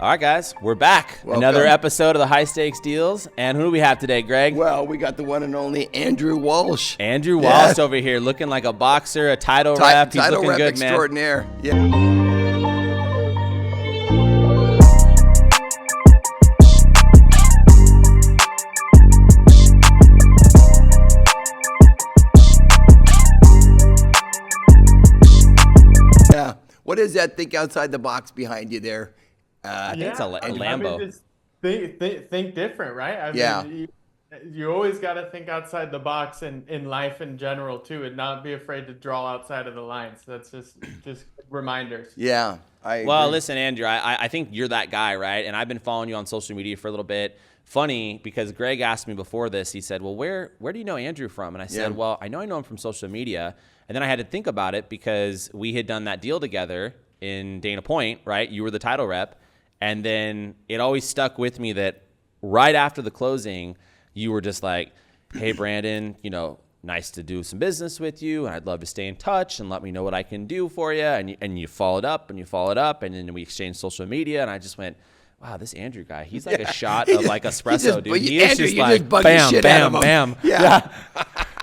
All right, guys, we're back. Welcome. Another episode of the High Stakes Deals. And who do we have today, Greg? Well, we got the one and only Andrew Walsh. Andrew Walsh over here looking like a boxer, a title rep. He's title looking rep good, extraordinaire. man. Yeah. What is that think outside the box behind you there? I think it's a Lambo. I mean, just think different, right? You always got to think outside the box in life in general too, and not be afraid to draw outside of the lines. That's just reminders. Yeah. Well, listen, Andrew, I think you're that guy, right? And I've been following you on social media for a little bit. Funny, because Greg asked me before this, he said, well, where do you know Andrew from? And I said, well, I know him from social media. And then I had to think about it because we had done that deal together in Dana Point, right? You were the title rep. And then it always stuck with me that right after the closing, you were just like, hey, Brandon, nice to do some business with you. And I'd love to stay in touch and let me know what I can do for you. And you followed up. And then we exchanged social media. And I just went, wow, this Andrew guy, he's like a shot of like espresso, dude. He is just like bam, bam, bam. Yeah.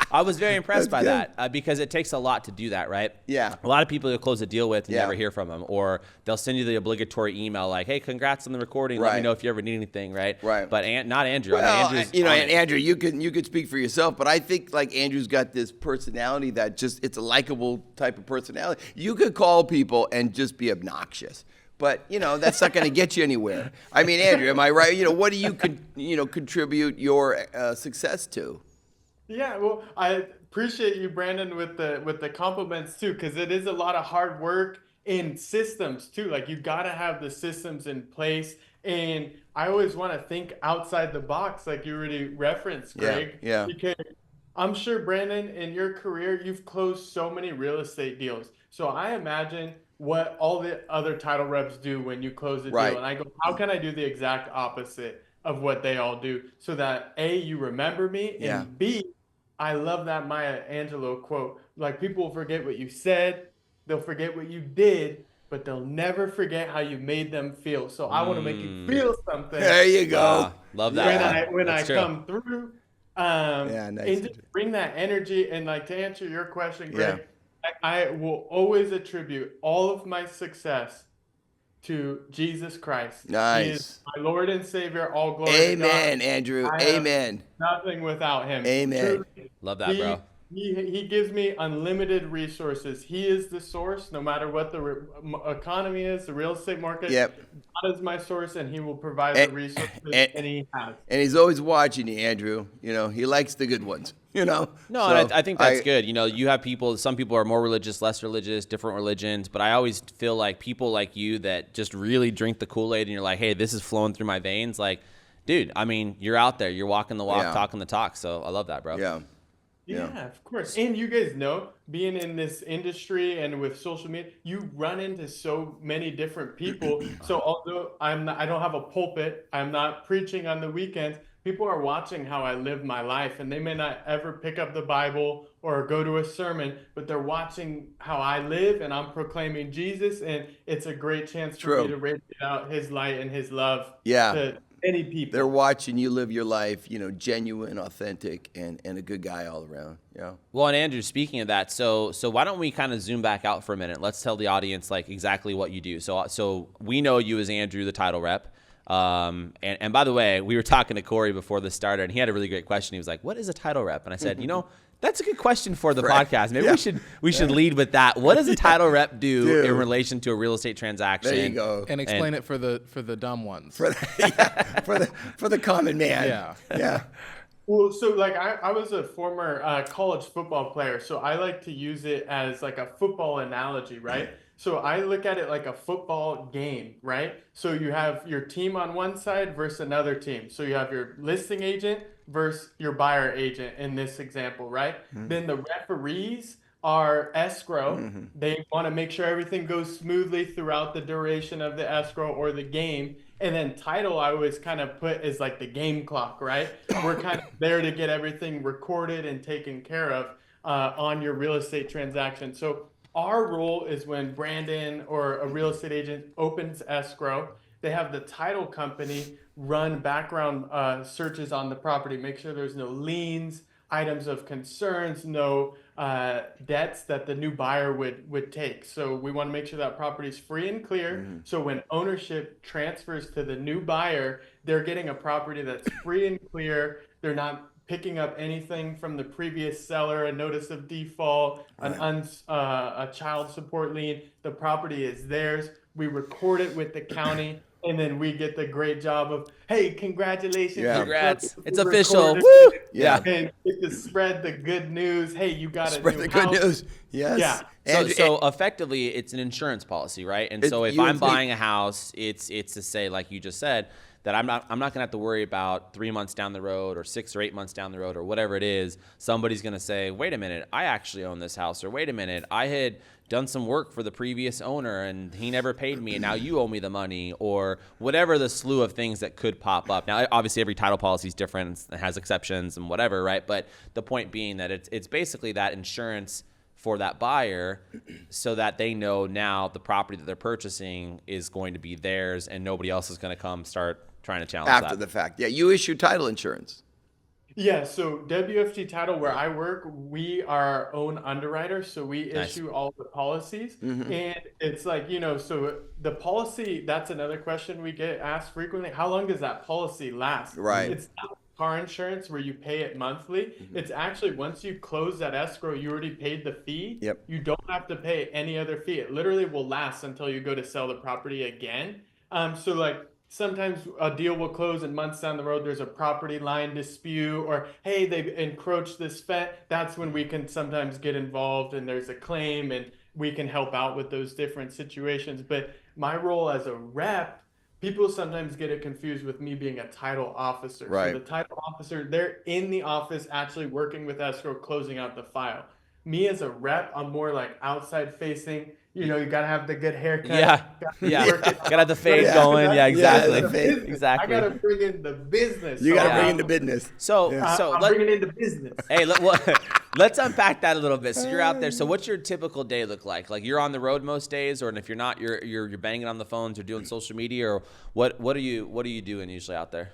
I was very impressed by that because it takes a lot to do that, right? Yeah. A lot of people you'll close a deal with and never hear from them, or they'll send you the obligatory email like, hey, congrats on the recording. Let me know if you ever need anything, right? Right. But not Andrew. Well, I mean, Andrew, you could speak for yourself, but I think like Andrew's got this personality that it's a likable type of personality. You could call people and just be obnoxious. But, that's not going to get you anywhere. I mean, Andrew, am I right? What do you contribute your success to? Yeah, well, I appreciate you, Brandon, with the compliments too, because it is a lot of hard work in systems too. Like you got to have the systems in place, and I always want to think outside the box, like you already referenced, Greg. Yeah. Because I'm sure, Brandon, in your career, you've closed so many real estate deals. So I imagine what all the other title reps do when you close a deal, and I go, how can I do the exact opposite of what they all do, so that A, you remember me, and B, I love that Maya Angelou quote. Like, people will forget what you said, they'll forget what you did, but they'll never forget how you made them feel. So I want to make you feel something. There you go. Love that. When I come through, nice. And just bring that energy. And like, to answer your question, Greg, I will always attribute all of my success to Jesus Christ. Nice. He is my Lord and Savior. All glory to God. Amen, Andrew. Amen. Nothing without him. Amen. Truly, love that, bro. He gives me unlimited resources. He is the source, no matter what the economy is, the real estate market. God is my source, and he will provide the resources, and he has. And he's always watching you, Andrew. He likes the good ones. No, so I think that's good. You have some people are more religious, less religious, different religions. But I always feel like people like you that just really drink the Kool-Aid and you're like, hey, this is flowing through my veins. Like, dude, I mean, you're out there. You're walking the walk, talking the talk. So I love that, bro. Yeah, of course. And you guys know, being in this industry and with social media, you run into so many different people. So although I don't have a pulpit, I'm not preaching on the weekends, people are watching how I live my life, and they may not ever pick up the Bible or go to a sermon, but they're watching how I live, and I'm proclaiming Jesus, and it's a great chance for me to radiate out his light and his love to many people. They're watching you live your life, genuine, authentic, and a good guy all around. Yeah. Well, and Andrew, speaking of that, so why don't we kind of zoom back out for a minute? Let's tell the audience like exactly what you do. So we know you as Andrew, the title rep. And by the way, we were talking to Corey before this started, and he had a really great question. He was like, what is a title rep? And I said, that's a good question for the podcast. Maybe we should lead with that. What does a title rep do in relation to a real estate transaction? There you go. And explain it for the dumb ones. For the common man. Yeah. Well, so like I was a former college football player, so I like to use it as like a football analogy, right? So I look at it like a football game, right? So you have your team on one side versus another team. So you have your listing agent versus your buyer agent in this example, right? Then the referees are escrow. They want to make sure everything goes smoothly throughout the duration of the escrow or the game. And then title, I always kind of put as like the game clock, right? We're kind of there to get everything recorded and taken care of on your real estate transaction. So our role is when Brandon or a real estate agent opens escrow, they have the title company run background searches on the property, make sure there's no liens, items of concerns, no debts that the new buyer would take. So we want to make sure that property is free and clear. So when ownership transfers to the new buyer, they're getting a property that's free and clear. They're not picking up anything from the previous seller, a notice of default, a child support lien. The property is theirs. We record it with the county. And then we get the great job of, hey, congratulations. Yeah. Congrats. We It's official. recorded Woo! it. Yeah. And get to spread the good news. Hey, you got Spread a new the good house. news. Yes. Yeah. So effectively, it's an insurance policy, right? And so if you I'm would think- buying a house, it's to say, like you just said, that I'm not going to have to worry about 3 months down the road or 6 or 8 months down the road or whatever it is. Somebody's going to say, wait a minute, I actually own this house, or wait a minute, I had done some work for the previous owner and he never paid me and now you owe me the money, or whatever the slew of things that could pop up. Now, obviously every title policy is different and has exceptions and whatever, right? But the point being that it's basically that insurance for that buyer so that they know now the property that they're purchasing is going to be theirs and nobody else is going to come start trying to challenge After that. the fact. Yeah, you issue title insurance. Yeah, so WFG Title, where I work, we are our own underwriter, so we Nice. issue all the policies. And it's like, so the policy, that's another question we get asked frequently. How long does that policy last? Right. It's not car insurance where you pay it monthly. It's actually once you close that escrow, you already paid the fee. Yep. You don't have to pay any other fee. It literally will last until you go to sell the property again. So like, sometimes a deal will close and months down the road there's a property line dispute, or hey, they've encroached this fence. That's when we can sometimes get involved and there's a claim and we can help out with those different situations. But my role as a rep, people sometimes get it confused with me being a title officer. Right. So the title officer, they're in the office actually working with escrow, closing out the file. Me as a rep, I'm more like outside facing. You gotta have the good haircut. Yeah, gotta have the fade going. Yeah, exactly, the fade. exactly. I gotta bring in the business. You got to Yeah. bring into business. So I'm bringing into business. Hey, let's unpack that a little bit. So you're out there. So what's your typical day look like? Like you're on the road most days, or if you're not, you're banging on the phones or doing social media, or what are you doing usually out there?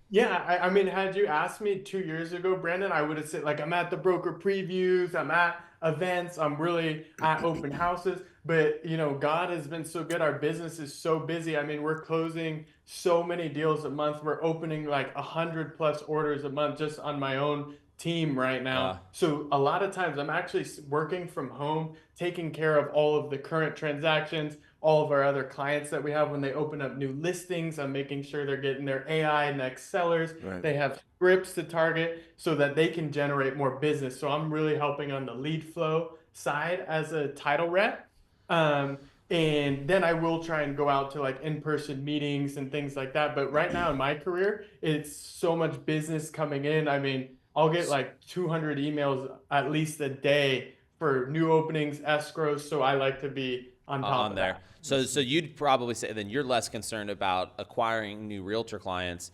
Yeah, I mean, had you asked me 2 years ago, Brandon, I would have said like I'm at the broker previews, I'm at events, I'm really at open houses. But God has been so good. Our business is so busy. I mean, we're closing so many deals a month. We're opening like 100+ orders a month just on my own team right now. So a lot of times I'm actually working from home, taking care of all of the current transactions, all of our other clients that we have when they open up new listings. I'm making sure they're getting their AI next sellers. Right. They have scripts to target so that they can generate more business. So I'm really helping on the lead flow side as a title rep. And then I will try and go out to like in-person meetings and things like that. But right now in my career, it's so much business coming in. I mean, I'll get like 200 emails at least a day for new openings, escrows. So I like to be on top of there. that. So you'd probably say then you're less concerned about acquiring new realtor clients.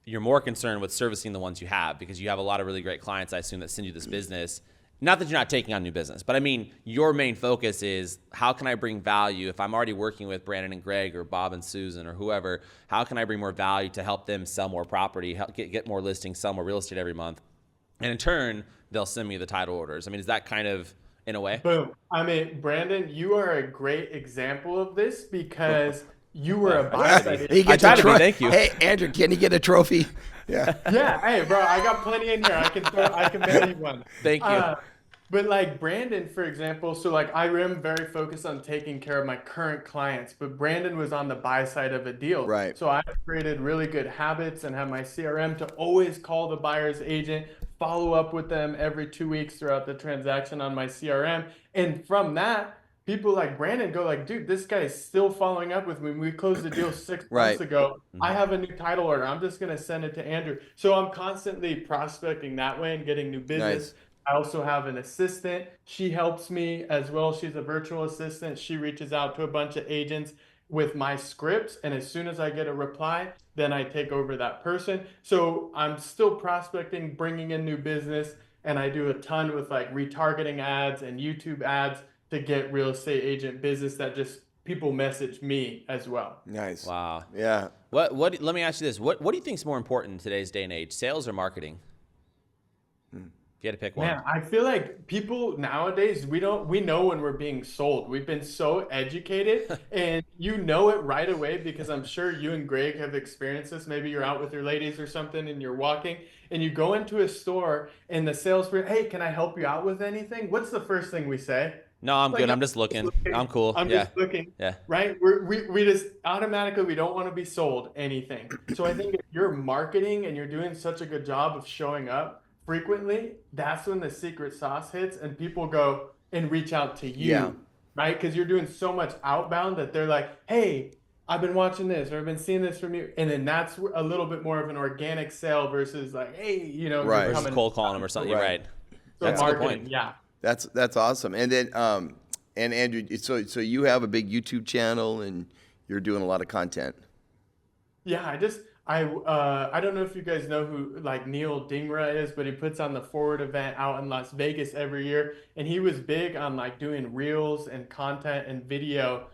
You're more concerned with servicing the ones you have, because you have a lot of really great clients, I assume, that send you this business. Not that you're not taking on new business, but I mean, your main focus is how can I bring value? If I'm already working with Brandon and Greg or Bob and Susan or whoever, how can I bring more value to help them sell more property, help get more listings, sell more real estate every month? And in turn, they'll send me the title orders. I mean, is that kind of in a way? Boom. I mean, Brandon, you are a great example of this because you were a buyer side. He gets I a tried to be, thank you. Hey, Andrew, can he get a trophy? Yeah. Yeah, hey, bro, I got plenty in here. I can mail you one. Thank you. But like Brandon, for example, so like I am very focused on taking care of my current clients, but Brandon was on the buy side of a deal. Right. So I created really good habits and have my CRM to always call the buyer's agent, follow up with them every 2 weeks throughout the transaction on my CRM. And from that, people like Brandon go like, dude, this guy is still following up with me. We closed the deal 6 Right. months ago. I have a new title order. I'm just going to send it to Andrew. So I'm constantly prospecting that way and getting new business. Nice. I also have an assistant. She helps me as well. She's a virtual assistant. She reaches out to a bunch of agents with my scripts. And as soon as I get a reply, then I take over that person. So I'm still prospecting, bringing in new business. And I do a ton with like retargeting ads and YouTube ads to get real estate agent business that just people message me as well. Nice. Wow. Yeah. What? Let me ask you this: What do you think is more important in today's day and age, sales or marketing? If you had to pick one. Man, I feel like people nowadays, we know when we're being sold. We've been so educated and you know it right away because I'm sure you and Greg have experienced this. Maybe you're out with your ladies or something and you're walking and you go into a store and the salesperson, hey, can I help you out with anything? What's the first thing we say? No, I'm Like, good. no, I'm just looking. I'm cool. I'm Yeah. just looking. Yeah. Right? We just automatically, we don't want to be sold anything. So I think if you're marketing and you're doing such a good job of showing up frequently, that's when the secret sauce hits and people go and reach out to you. Yeah. Right? Because you're doing so much outbound that they're like, hey, I've been watching this or I've been seeing this from you. And then that's a little bit more of an organic sale versus like, hey, you know, Right. you're Versus coming. cold calling them or something. You're Right. right. So That's a good marketing, point. yeah. That's awesome. And then and Andrew, so you have a big YouTube channel and you're doing a lot of content. Yeah, I don't know if you guys know who like Neil Dingra is, but he puts on the Forward event out in Las Vegas every year, and he was big on like doing reels and content and video.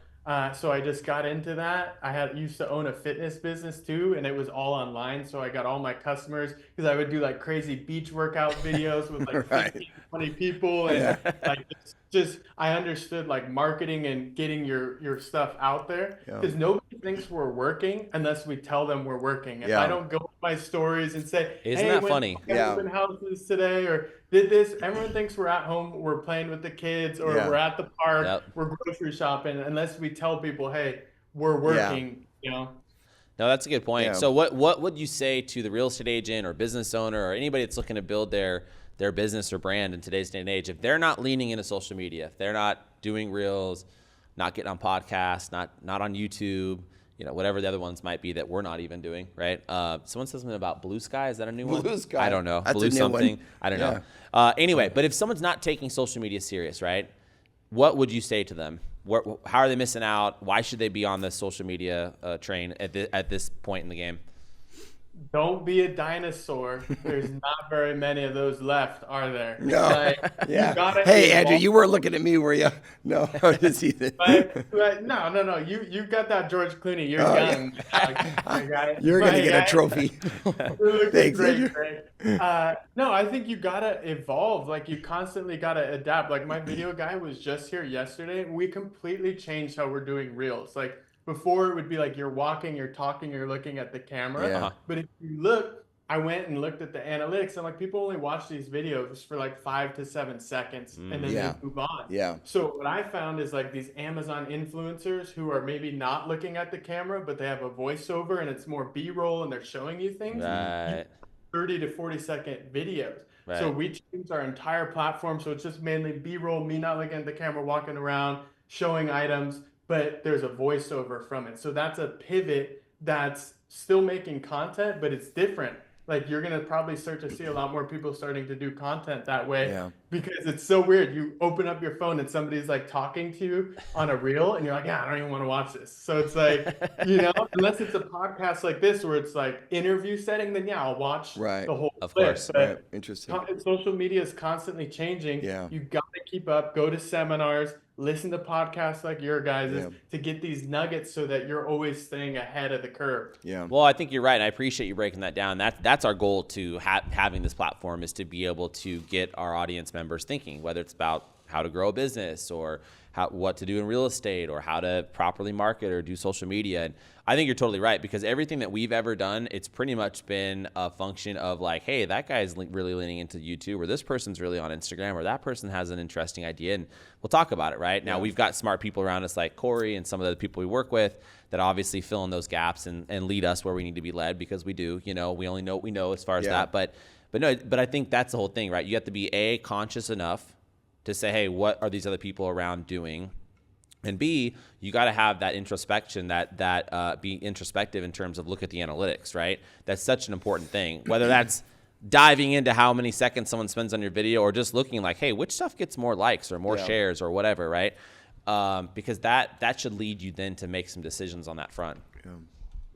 So I just got into that. Used to own a fitness business too, and it was all online. So I got all my customers because I would do like crazy beach workout videos with like Right. 15, 20 people, and like just I understood like marketing and getting your stuff out there Yeah. because nobody thinks we're working unless we tell them we're working. If Yeah. I don't go with my stories and say, Isn't hey, that went funny? to Yeah. open houses today or did this, everyone thinks we're at home, we're playing with the kids, or Yeah. we're at the park, Yep. we're grocery shopping, unless we tell people, hey, we're working, you know. No, that's a good point. Yeah. So what would you say to the real estate agent or business owner or anybody that's looking to build their business or brand in today's day and age, if they're not leaning into social media, if they're not doing reels, not getting on podcasts, not on YouTube, you know, whatever the other ones might be that we're not even doing, right? Someone said something about Blue Sky. Is that a new one? Blue Sky. I don't know. That's Blue a new something. one. I don't Yeah. know. Anyway, but if someone's not taking social media serious, right? What would you say to them? How are they missing out? Why should they be on the social media train at this point in the game? Don't be a dinosaur. There's not very many of those left, are there? No. Like, Yeah. you gotta Hey, Andrew, evolve. you weren't looking at me, were you? No. Just Ethan. But no. You've got that George Clooney. You're young. You're going to get a trophy. You're looking Thanks, great, Andrew. Greg. No, I think you gotta evolve. Like you constantly gotta adapt. Like my video guy was just here yesterday. We completely changed how we're doing reels. Like before, it would be like you're walking, you're talking, you're looking at the camera. Yeah. But if you look, I went and looked at the analytics, and like people only watch these videos for like 5 to 7 seconds, and then Yeah. they move on. Yeah. So what I found is like these Amazon influencers who are maybe not looking at the camera, but they have a voiceover and it's more B-roll and they're showing you things. Right. 30 to 40-second videos. Right. So we changed our entire platform. So it's just mainly B-roll, me not looking at the camera, walking around, showing items, but there's a voiceover from it. So that's a pivot that's still making content, but it's different. Like you're going to probably start to see a lot more people starting to do content that way because it's so weird. You open up your phone and somebody's like talking to you on a reel and you're like, yeah, I don't even want to watch this. So it's like, you know, unless it's a podcast like this where it's like interview setting, then yeah, I'll watch Right. the whole Of clip. course. But Right. Interesting. social media is constantly changing. Yeah. You got to keep up, go to seminars, listen to podcasts like your guys' Yeah. to get these nuggets so that you're always staying ahead of the curve. Yeah. Well, I think you're right. And I appreciate you breaking that down. That's our goal to having this platform is to be able to get our audience members thinking, whether it's about how to grow a business or what to do in real estate or how to properly market or do social media. And I think you're totally right because everything that we've ever done, it's pretty much been a function of like, hey, that guy's really leaning into YouTube or this person's really on Instagram or that person has an interesting idea and we'll talk about it, right? Now we've got smart people around us like Corey and some of the people we work with that obviously fill in those gaps and lead us where we need to be led because we do, you know, we only know what we know as far as that. But I think that's the whole thing, right? You have to be conscious enough to say, hey, what are these other people around doing? And B, you got to have that introspection, that be introspective in terms of look at the analytics, right? That's such an important thing. Whether that's diving into how many seconds someone spends on your video or just looking like, hey, which stuff gets more likes or more shares or whatever, right? Because that should lead you then to make some decisions on that front.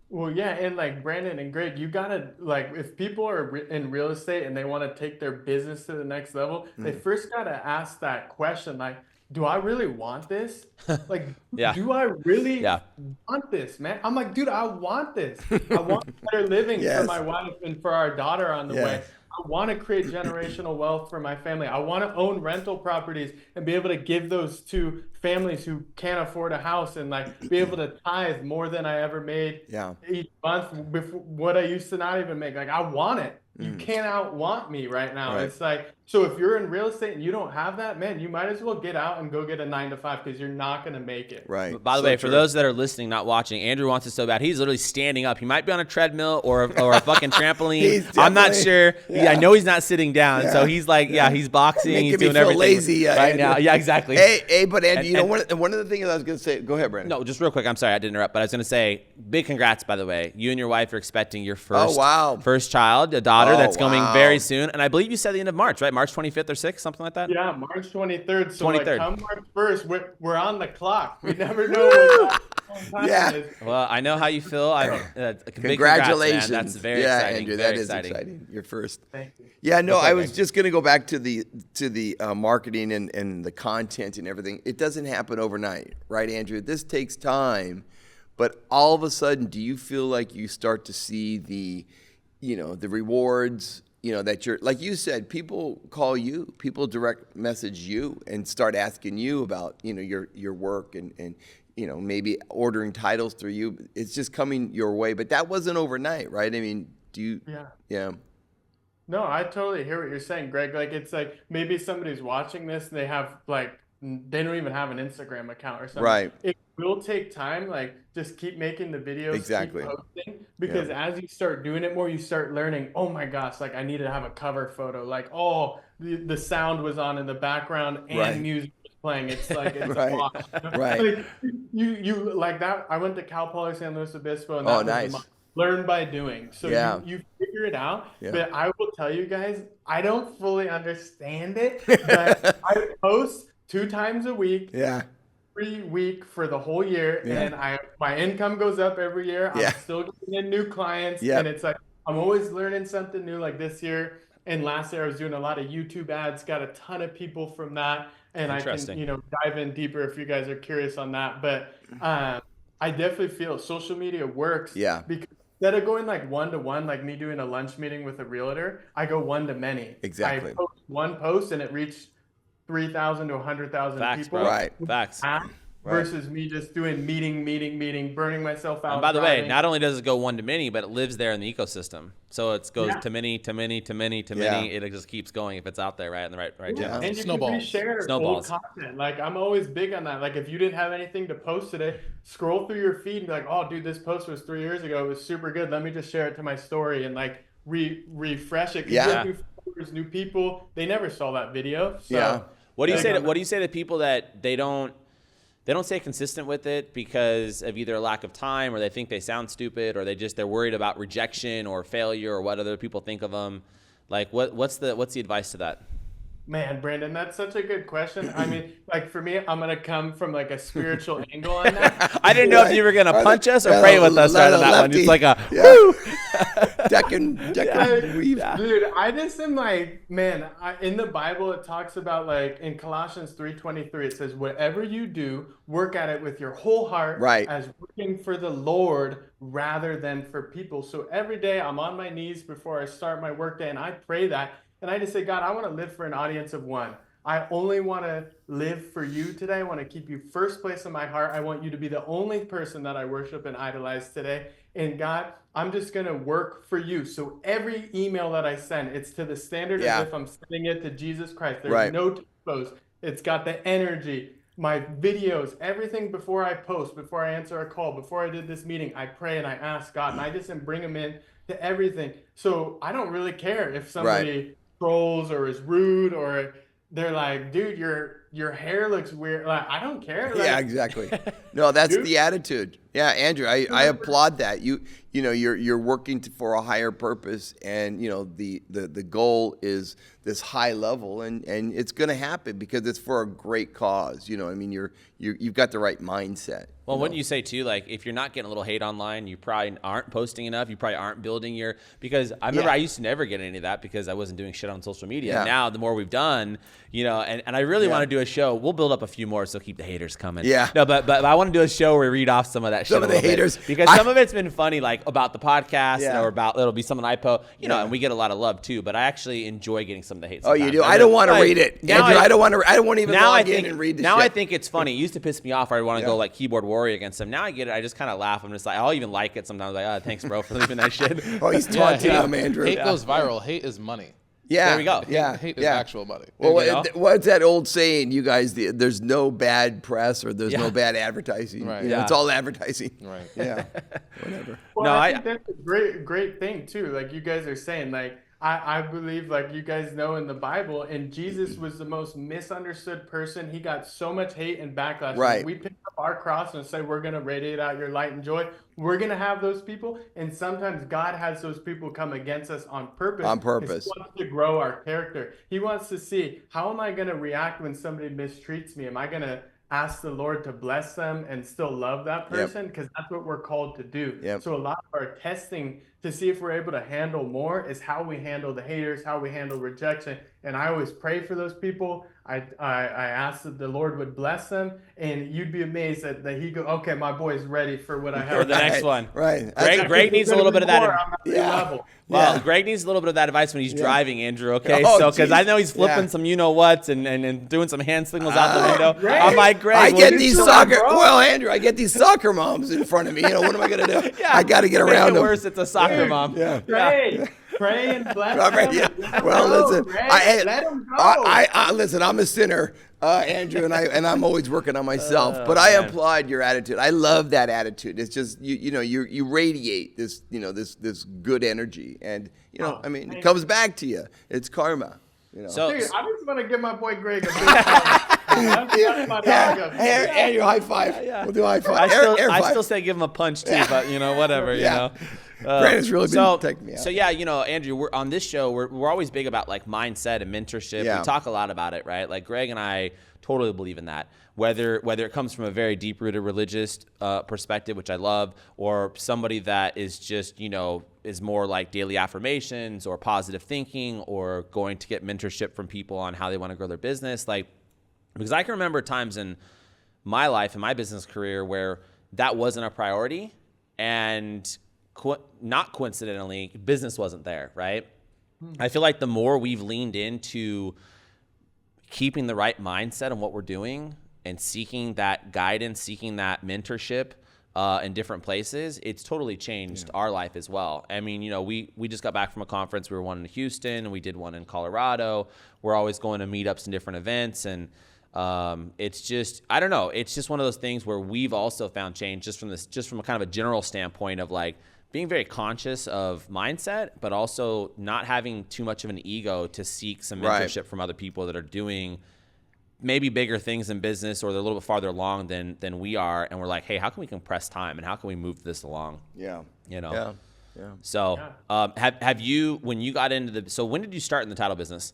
Well, yeah, and like Brandon and Greg, you gotta like if people are in real estate and they want to take their business to the next level, they first gotta ask that question like, do I really want this? Like, Yeah. do I really Yeah. want this, man? I'm like, dude, I want this. I want better living for Yes. my wife and for our daughter on the way. Yes. I want to create generational wealth for my family. I want to own rental properties and be able to give those to families who can't afford a house and like be able to tithe more than I ever made Yeah. each month before what I used to not even make. Like I want it. You can't outwant me right now. Right. It's like, so if you're in real estate and you don't have that, man, you might as well get out and go get a 9 to 5 because you're not going to make it. Right. By the So way, for true. those that are listening, not watching, Andrew wants it so bad. He's literally standing up. He might be on a treadmill or a fucking trampoline. He's I'm not definitely- sure. yeah. I know he's not sitting down. Yeah. So he's like, he's boxing. Making He's me doing feel everything lazy, right Andrew. now. Yeah, exactly. Hey, but Andrew, And- you know, and- one of the things I was going to say, go ahead, Brandon. No, just real quick. I'm sorry, I didn't interrupt, but I was going to say, big congrats, by the way. You and your wife are expecting your first, wow. first child, a daughter Oh, that's coming wow. very soon. And I believe you said the end of March, right? March 25th or 6th, something like that? Yeah, March 23rd. So 23rd. like come March 1st, we're on the clock. We never know what time Yeah. it is. Well, I know how you feel. Big Congratulations. Congrats, man. That's very yeah, exciting. Andrew, very that is exciting. Your first. Thank you. Yeah, no, Okay, I was Greg. just going to go back to the marketing and the content and everything. It doesn't happen overnight, right, Andrew? This takes time, but all of a sudden, do you feel like you start to see the rewards? That you're, like you said, people call you, people direct message you and start asking you about your work and maybe ordering titles through you. It's just coming your way, but that wasn't overnight, right? I mean, do you? Yeah. No, I totally hear what you're saying, Greg. Like it's like maybe somebody's watching this and they have like they don't even have an Instagram account or something. Right. It will take time. Like just keep making the videos, Exactly. keep posting, because as you start doing it more, you start learning. Oh my gosh, like I need to have a cover photo. Like the sound was on in the background and Right. music was playing. It's like it's Right. a wash. Right. Like, you like that. I went to Cal Poly San Luis Obispo, and that Oh, was nice. learn by doing. So Yeah. you figure it out. Yeah. But I will tell you guys, I don't fully understand it, but I post 2 times a week, Yeah. every week for the whole year, Yeah. and my income goes up every year. Yeah. I'm still getting in new clients, Yep. and it's like I'm always learning something new. Like this year and last year, I was doing a lot of YouTube ads, got a ton of people from that, and I can Interesting. dive in deeper if you guys are curious on that. But I definitely feel social media works. Yeah. Because instead of going like 1-to-1, like me doing a lunch meeting with a realtor, I go 1-to-many. Exactly. I post one post and it reached 3,000 to 100,000 Facts, people. bro. Right. Facts. Versus me just doing meeting, burning myself out. And by the way, driving. not only does it go one to many, but it lives there in the ecosystem. So it goes Yeah. to many, to many, to many, to Yeah. many. It just keeps going if it's out there, right, in the right Yeah. channel. And you Snowballs. can reshare Snowballs. old content. Like I'm always big on that. Like if you didn't have anything to post today, scroll through your feed and be like, oh, dude, this post was 3 years ago. It was super good. Let me just share it to my story and like refresh it. 'Cause Yeah. you have new followers, new people. They never saw that video. So Yeah. What do you Like, say? What do you say to people that they don't stay consistent with it because of either a lack of time or they think they sound stupid or they're worried about rejection or failure or what other people think of them? Like what's the advice to that? Man, Brandon, that's such a good question. I mean, like for me, I'm gonna come from like a spiritual angle on that. I didn't know if you were gonna punch us or Yeah, pray with us right on that one. lefty. It's like a Yeah. woo. Deck and weave. Dude, I just am like, man, in the Bible, it talks about like in Colossians 3:23, it says, whatever you do, work at it with your whole heart Right. as working for the Lord rather than for people. So every day I'm on my knees before I start my workday and I pray that. And I just say, God, I want to live for an audience of one. I only want to live for you today. I want to keep you first place in my heart. I want you to be the only person that I worship and idolize today. And God, I'm just going to work for you. So every email that I send, it's to the standard Yeah. as if I'm sending it to Jesus Christ. There's Right. no typos. It's got the energy. My videos, everything before I post, before I answer a call, before I did this meeting, I pray and I ask God, and I just bring them in to everything. So I don't really care if somebody trolls or is rude or they're like, dude, your hair looks weird. Like, I don't care. Like, Yeah, exactly. No, that's Dude. the attitude. Yeah, Andrew, I applaud that. You're working for a higher purpose, and the goal is this high level, and it's going to happen because it's for a great cause. I mean, you've got the right mindset. Well, wouldn't you say too, like if you're not getting a little hate online, you probably aren't posting enough. You probably aren't building your, because I remember I used to never get any of that because I wasn't doing shit on social media. Yeah. Now, the more we've done, and I really want to do a show. We'll build up a few more, so keep the haters coming. Yeah. No, but I want to do a show where we read off some of that shit. Some of the haters. Because some of it's been funny, like about the podcast or about, it'll be something I post, and we get a lot of love too, but I actually enjoy getting some of the hate sometimes. Oh, you do? I don't want to read it. Andrew, I don't want to even log in and read the shit. Now I think it's funny. It used to piss me off. I want to go like keyboard warrior against them. Now I get it. I just kind of laugh. I'm just like, I'll even like it sometimes. Like, thanks, bro, for leaving that shit. Oh, he's taunting him, Andrew. Hate goes viral. Hate is money. Yeah. There we go. Yeah. Hate is actual money. Well, what's that old saying, you guys? There's no bad press or there's no bad advertising. Right. It's all advertising. Right. Yeah. Whatever. Well, I think that's a great thing too. Like you guys are saying, like I believe, like you guys know in the Bible, and Jesus was the most misunderstood person. He got so much hate and backlash. Right. When we pick up our cross and say we're going to radiate out your light and joy, we're going to have those people. And sometimes God has those people come against us on purpose. On purpose. He wants to grow our character. He wants to see, how am I going to react when somebody mistreats me? Am I going to ask the Lord to bless them and still love that person? Because that's what we're called to do. So a lot of our testing to see if we're able to handle more is how we handle the haters, how we handle rejection. And I always pray for those people. I ask that the Lord would bless them, and you'd be amazed that he go, okay, my boy's ready for what I have. For the next one. Right. Greg needs a little bit of that. Level. Well, Greg needs a little bit of that advice when he's driving, Andrew. Okay, Oh, so because geez. I know he's flipping some whats and doing some hand signals out the window. Greg. I'm like, Greg, I will get you these chill soccer. out, bro? Well, Andrew, I get these soccer moms in front of me. What am I gonna do? Yeah, I got to get make around it them. worse. It's a soccer mom. Yeah. Pray and bless Right, them. yeah. Well, listen, Let them go. I listen. I'm a sinner, Andrew, and I'm always working on myself. But I applaud your attitude. I love that attitude. It's just you radiate this this good energy, and I mean it comes back to you. It's karma. So Dude, I just want to give my boy Greg a big that's my dog up. Andrew, high five. We'll do high five. I still say give him a punch too, but whatever. Brandon's really been taking me out. So Andrew, we're on this show. We're always big about like mindset and mentorship. Yeah. We talk a lot about it, right? Like Greg and I totally believe in that. Whether it comes from a very deep-rooted religious perspective, which I love, or somebody that is just is more like daily affirmations or positive thinking, or going to get mentorship from people on how they want to grow their business, like. Because I can remember times in my life, in my business career, where that wasn't a priority, and not coincidentally, business wasn't there, right? I feel like the more we've leaned into keeping the right mindset on what we're doing and seeking that guidance, seeking that mentorship in different places, it's totally changed our life as well. I mean, we just got back from a conference. We were one in Houston. We did one in Colorado. We're always going to meetups and different events, and it's just, I don't know. It's just one of those things where we've also found change just from a kind of a general standpoint of like being very conscious of mindset, but also not having too much of an ego to seek some mentorship from other people that are doing maybe bigger things in business, or they're a little bit farther along than we are. And we're like, hey, how can we compress time and how can we move this along? Yeah. Yeah. So, have you, when you got into so when did you start in the title business?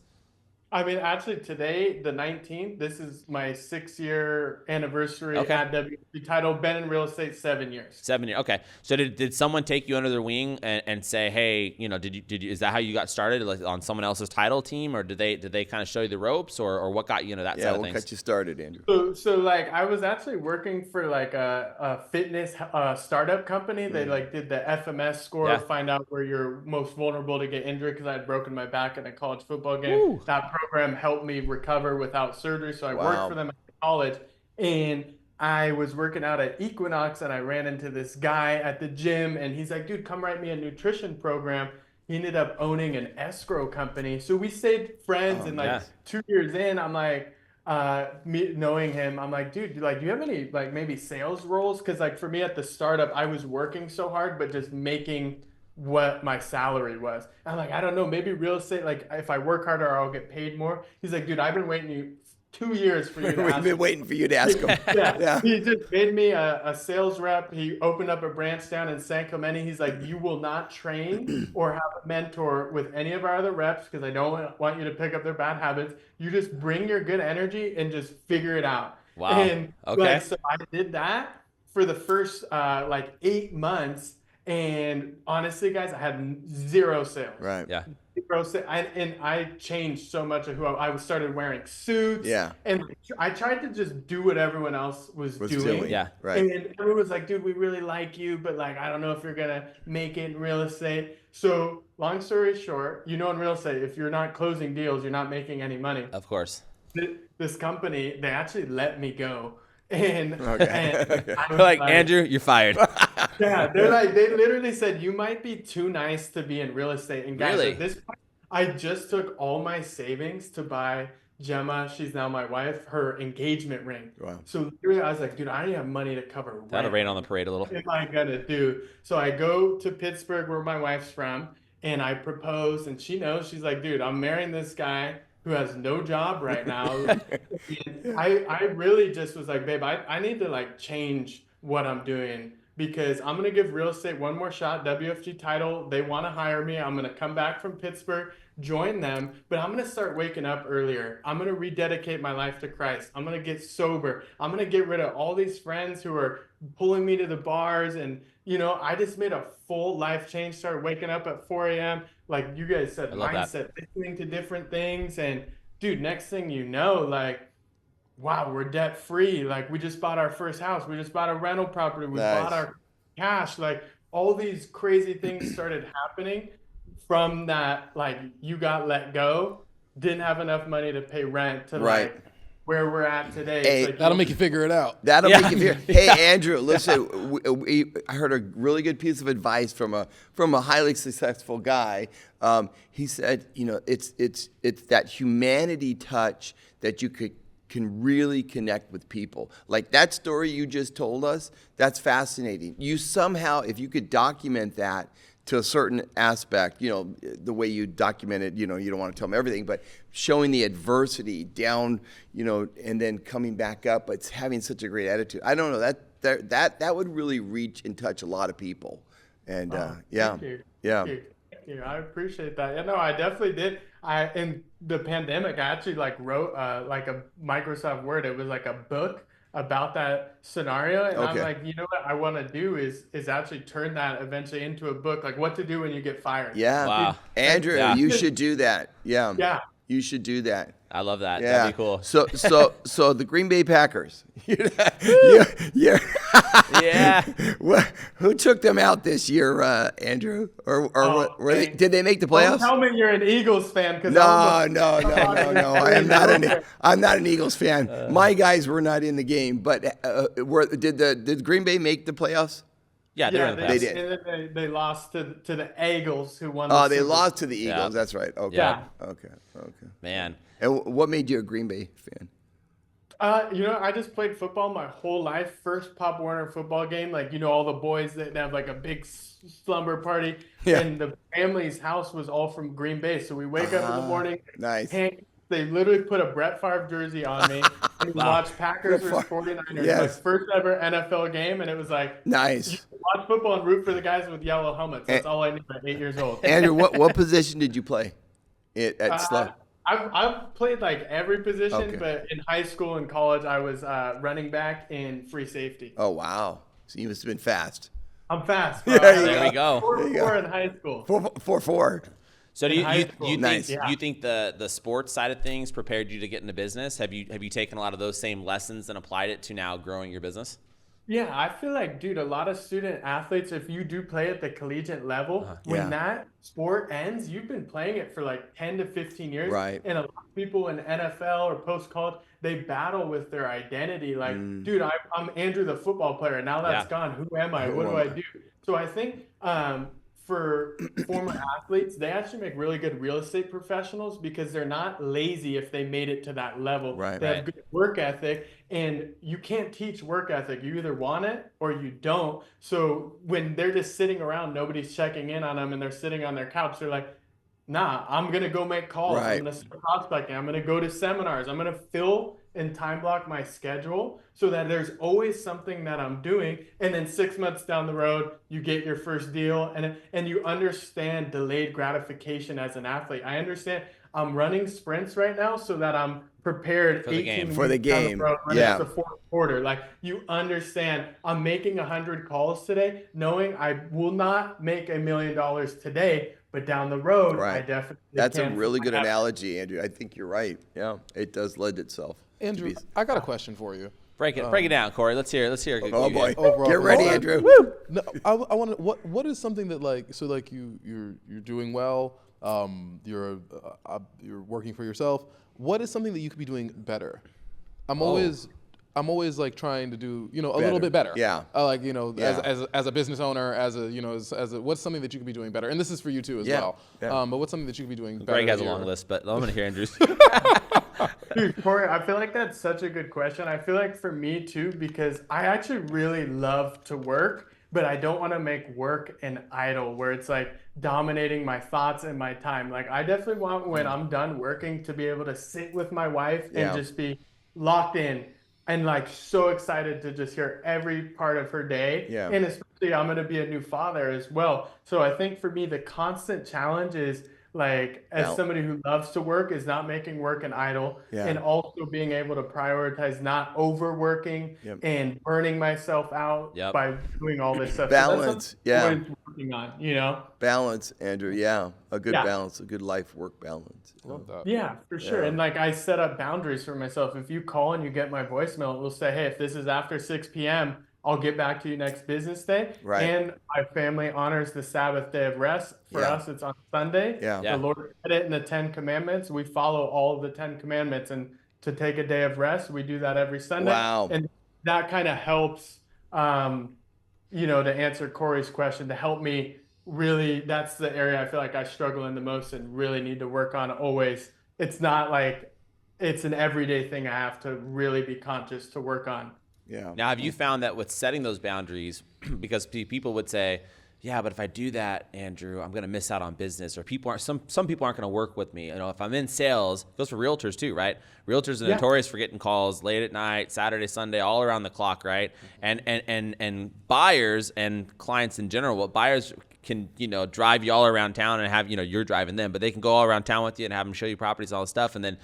I mean, actually, today, the 19th, this is my 6-year anniversary at WP Title. Been in real estate 7 years. 7 years. Okay. So did someone take you under their wing and say, hey, did you, is that how you got started, like on someone else's title team, or did they kind of show you the ropes, or what got you into that side of things? Yeah, what got you started, Andrew? So like I was actually working for like a fitness startup company. They like did the FMS score, find out where you're most vulnerable to get injured, because I had broken my back in a college football game. Ooh. That program helped me recover without surgery. So I worked for them at college, and I was working out at Equinox, and I ran into this guy at the gym, and he's like, dude, come write me a nutrition program. He ended up owning an escrow company. So we stayed friends, and 2 years in, I'm like, knowing him, I'm like, dude, like, do you have any like maybe sales roles? Because like for me at the startup, I was working so hard, but just making what my salary was. I'm like, I don't know, maybe real estate, like if I work harder, I'll get paid more. He's like, dude, I've been waiting 2 years for you to ask. We've been waiting for you to ask him. Yeah. He just made me a sales rep. He opened up a branch down in San Clemente. He's like, you will not train or have a mentor with any of our other reps, because I don't want you to pick up their bad habits. You just bring your good energy and just figure it out. Wow. And okay. so I did that for the first like 8 months. And honestly, guys, I had zero sales. Right. Yeah. And I changed so much of who I started wearing suits. Yeah. And I tried to just do what everyone else was doing. Yeah. Right. And everyone was like, dude, we really like you, but like, I don't know if you're going to make it in real estate. So long story short, in real estate, if you're not closing deals, you're not making any money. Of course. This company, they actually let me go. And, Okay. and I was Like, Andrew, you're fired. yeah, they literally said, you might be too nice to be in real estate. And guys, Really? at this point, I just took all my savings to buy Gemma, she's now my wife, her engagement ring. Wow. So literally I was like, dude, I don't have money to cover rent. That'll rain on the parade a little. What am I gonna do? So I go to Pittsburgh, where my wife's from, and I propose, and she knows. She's like, dude, I'm marrying this guy who has no job right now. And I really just was like, babe, I need to like change what I'm doing, because I'm going to give real estate one more shot. WFG title, they want to hire me. I'm going to come back from Pittsburgh, join them, but I'm going to start waking up earlier. I'm going to rededicate my life to Christ. I'm going to get sober. I'm going to get rid of all these friends who are pulling me to the bars. And, I just made a full life change, started waking up at 4 a.m. Like you guys said, mindset, listening to different things. And dude, next thing you know, like, wow, we're debt free. Like, we just bought our first house. We just bought a rental property. We bought our cash. Like, all these crazy things started happening from that. Like, you got let go, didn't have enough money to pay rent, to like where we're at today. Hey, like, That'll make you figure it out. That'll make you feel. Hey, Andrew, listen. I heard a really good piece of advice from a highly successful guy. He said, it's that humanity touch that you can really connect with people. Like that story you just told us, that's fascinating. You somehow, if you could document that to a certain aspect, the way you document it, you don't want to tell them everything, but showing the adversity down, and then coming back up, but having such a great attitude. I don't know, that would really reach and touch a lot of people. And yeah. Thank you. Yeah. Thank you. I appreciate that. Yeah, no, I definitely did. In the pandemic, I actually wrote like a Microsoft Word. It was like a book about that scenario. And I'm like, what I want to do is actually turn that eventually into a book, like what to do when you get fired. Yeah. Wow. Andrew, you should do that. Yeah. Yeah. You should do that. I love that. Yeah. That'd be cool. So the Green Bay Packers. Yeah. Who took them out this year, Andrew? Did they make the playoffs? Don't tell me you're an Eagles fan, because No. I'm not an Eagles fan. My guys were not in the game, but did Green Bay make the playoffs? Yeah, they did. And then they lost to the Eagles, who won. Oh, they lost to the Eagles. Yeah. That's right. Okay. Yeah. Okay. Man. And what made you a Green Bay fan? I just played football my whole life. First Pop Warner football game, all the boys that have like a big slumber party, and the family's house was all from Green Bay. So we wake up in the morning. Nice. They literally put a Brett Favre jersey on me and we watched Packers versus 49ers. Yes. My first ever NFL game, and it was like, Nice. you watch football and root for the guys with yellow helmets. That's all I knew at 8 years old. Andrew, what position did you play at Slough? I've played like every position, Okay. but in high school and college, I was running back and free safety. Oh, wow. So you must have been fast. I'm fast, bro. There we go. 4 in high school. 4-4. So do high you school. think Nice. you think the sports side of things prepared you to get into business? Have you taken a lot of those same lessons and applied it to now growing your business? Yeah, I feel like, dude, a lot of student athletes, if you do play at the collegiate level, when that sport ends, you've been playing it for like 10 to 15 years. Right. And a lot of people in NFL or post-college, they battle with their identity. Like, dude, I'm Andrew, the football player. Now that's gone. Who am I? What do I do? So I think for former athletes, they actually make really good real estate professionals, because they're not lazy if they made it to that level. Right. They have good work ethic, and you can't teach work ethic. You either want it or you don't. So when they're just sitting around, nobody's checking in on them, and they're sitting on their couch, they're like, nah, I'm going to go make calls. Right. I'm going to start prospecting. I'm going to go to seminars. I'm going to fill and time block my schedule so that there's always something that I'm doing. And then 6 months down the road, you get your first deal, and you understand delayed gratification as an athlete. I understand. I'm running sprints right now so that I'm prepared For the 18 game. weeks For the down game. road when Yeah. it's the fourth quarter. Like, you understand, I'm making 100 calls today, knowing I will not make $1 million today, but down the road, I Right. definitely That's a can. really good analogy, Andrew. I think you're right. Yeah, it does lend itself. to Andrew, be- I got a question for you. Break it down, Corey. Let's hear it. Oh boy, Overall get ready, philosophy. Andrew. No, I want to. What is something that you're doing well? You're working for yourself. What is something that you could be doing better? I'm always like trying to do a little bit better. Yeah. As a business owner, as a what's something that you could be doing better? And this is for you too as well. Yeah. But what's something that you could be doing better? Greg has a that long you're- list, but I'm gonna hear Andrew's. Dude, Corey, I feel like that's such a good question. I feel like for me too, because I actually really love to work, but I don't want to make work an idol where it's like dominating my thoughts and my time. Like, I definitely want, when I'm done working, to be able to sit with my wife and Yeah. just be locked in and like so excited to just hear every part of her day. Yeah. And especially, I'm going to be a new father as well. So I think for me, the constant challenge is, like, as Now- somebody who loves to work, is not making work an idol, Yeah. and also being able to prioritize not overworking Yep. and burning myself out Yep. by doing all this stuff. Balance, So yeah. that's something I'm always working on, you know? Balance, Andrew. Yeah, a good Yeah. balance, a good life-work balance. Love that. Yeah, for sure. Yeah. And like, I set up boundaries for myself. If you call and you get my voicemail, it will say, hey, if this is after 6 p.m., I'll get back to you next business day. Right. And my family honors the Sabbath day of rest. For Yeah. us, it's on Sunday. Yeah. Yeah. The Lord said it in the 10 Commandments. We follow all of the 10 Commandments. And to take a day of rest, we do that every Sunday. Wow. And that kind of helps, to answer Corey's question, to help me really, that's the area I feel like I struggle in the most and really need to work on always. It's not like it's an everyday thing I have to really be conscious to work on. Yeah. Now, have you found that with setting those boundaries, because people would say, yeah, but if I do that, Andrew, I'm going to miss out on business, or some people aren't going to work with me. If I'm in sales, it goes for realtors too, right? Realtors are Yeah. notorious for getting calls late at night, Saturday, Sunday, all around the clock, right? And buyers and clients in general, what buyers can, drive you all around town and have, you're driving them, but they can go all around town with you and have them show you properties and all this stuff. And then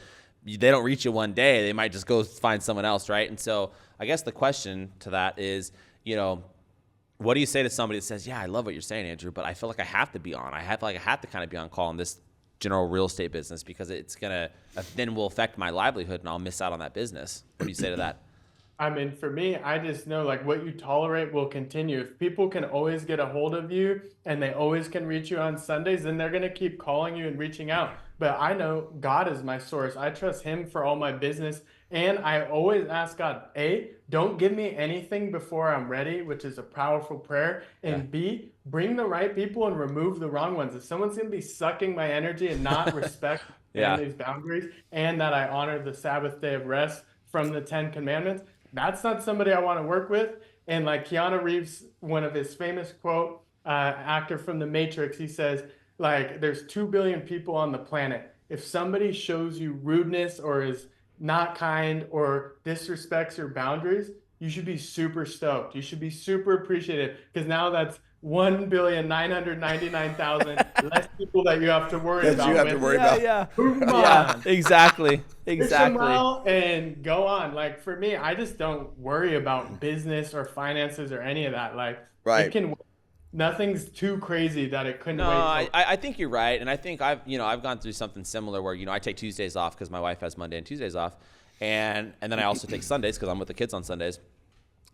they don't reach you one day, they might just go find someone else, right? And so I guess the question to that is, what do you say to somebody that says, yeah, I love what you're saying, Andrew, but I feel like I have to be on. I have to kind of be on call in this general real estate business because it's then will affect my livelihood and I'll miss out on that business. What do you say to that? I mean, for me, I just know like what you tolerate will continue. If people can always get a hold of you and they always can reach you on Sundays, then they're going to keep calling you and reaching out. But I know God is my source. I trust him for all my business. And I always ask God, A, don't give me anything before I'm ready, which is a powerful prayer. And B, bring the right people and remove the wrong ones. If someone's going to be sucking my energy and not respect these boundaries, and that I honor the Sabbath day of rest from the 10 Commandments, that's not somebody I want to work with. And like Keanu Reeves, one of his famous quote, actor from The Matrix, he says, like, there's 2 billion people on the planet. If somebody shows you rudeness or is not kind or disrespects your boundaries, you should be super stoked. You should be super appreciative, because now that's 1,999,000 less people that you have to worry about. You have to worry about. Come on. Yeah, exactly. Take a smile and go on. Like, for me, I just don't worry about business or finances or any of that. Like, Right. Nothing's too crazy that it couldn't No, wait. I think you're right, and I think I've gone through something similar where I take Tuesdays off because my wife has Monday and Tuesdays off, and then I also take Sundays because I'm with the kids on Sundays.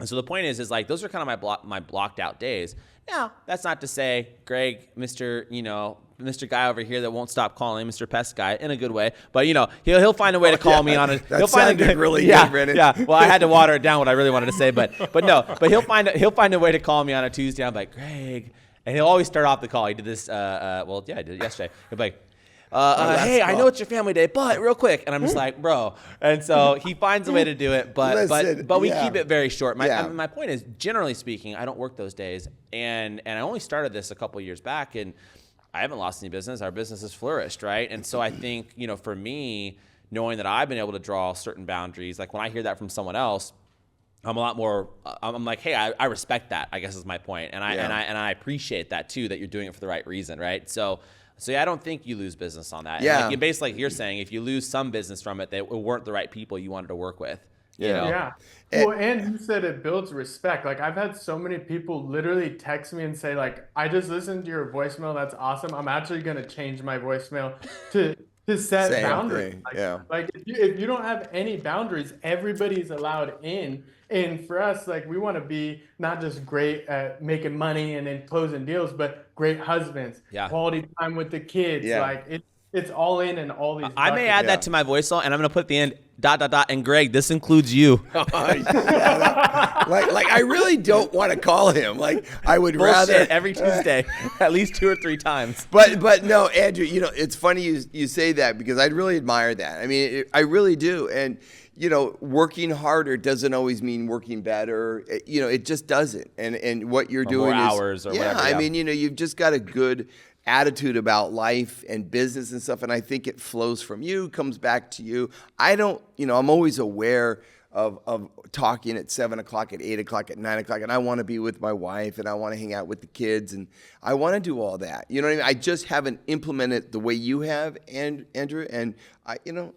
And so the point is like those are kind of my blocked out days. Now that's not to say Greg, Mr. Guy over here that won't stop calling, Mr. Pest Guy, in a good way, but he'll find a way to call me on it. That sounded really good, Brennan. Yeah. Well, I had to water it down what I really wanted to say, but he'll find a way to call me on a Tuesday. I'm like, Greg, and he'll always start off the call. He did this. I did it yesterday. He'll be like, hey, I know it's your family day, but real quick. And I'm just like, bro. And so he finds a way to do it, but we keep it very short. My point is, generally speaking, I don't work those days. And I only started this a couple of years back, and I haven't lost any business. Our business has flourished, right? And so I think, for me, knowing that I've been able to draw certain boundaries, like when I hear that from someone else, I'm a lot more. I'm like, hey, I respect that, I guess is my point, and I appreciate that too, that you're doing it for the right reason, right? So yeah, I don't think you lose business on that. Yeah. And like, basically, like you're saying, if you lose some business from it, they weren't the right people you wanted to work with. You know? Yeah. Well, and you said it builds respect. Like I've had so many people literally text me and say like, I just listened to your voicemail. That's awesome. I'm actually going to change my voicemail to set Same boundaries. thing, Like, yeah. like if you don't have any boundaries, everybody's allowed in. And for us, like we want to be not just great at making money and then closing deals, but great husbands, Yeah. quality time with the kids. Yeah. Like it's all in all these. I may buckets. add that to my voicemail, and I'm going to put at the end, ... And Greg, this includes you. like I really don't want to call him. Like I would rather Bullshit every Tuesday, at least 2 or 3 times. But no, Andrew, it's funny you say that because I really admire that. I mean, I really do. And working harder doesn't always mean working better. It just doesn't. And what you're doing more is hours or whatever. I mean, you've just got a good attitude about life and business and stuff, and I think it flows from you, comes back to you. I don't, I'm always aware of talking at 7 o'clock, at 8 o'clock, at 9 o'clock, and I want to be with my wife, and I want to hang out with the kids, and I want to do all that. You know what I mean? I just haven't implemented the way you have, Andrew, and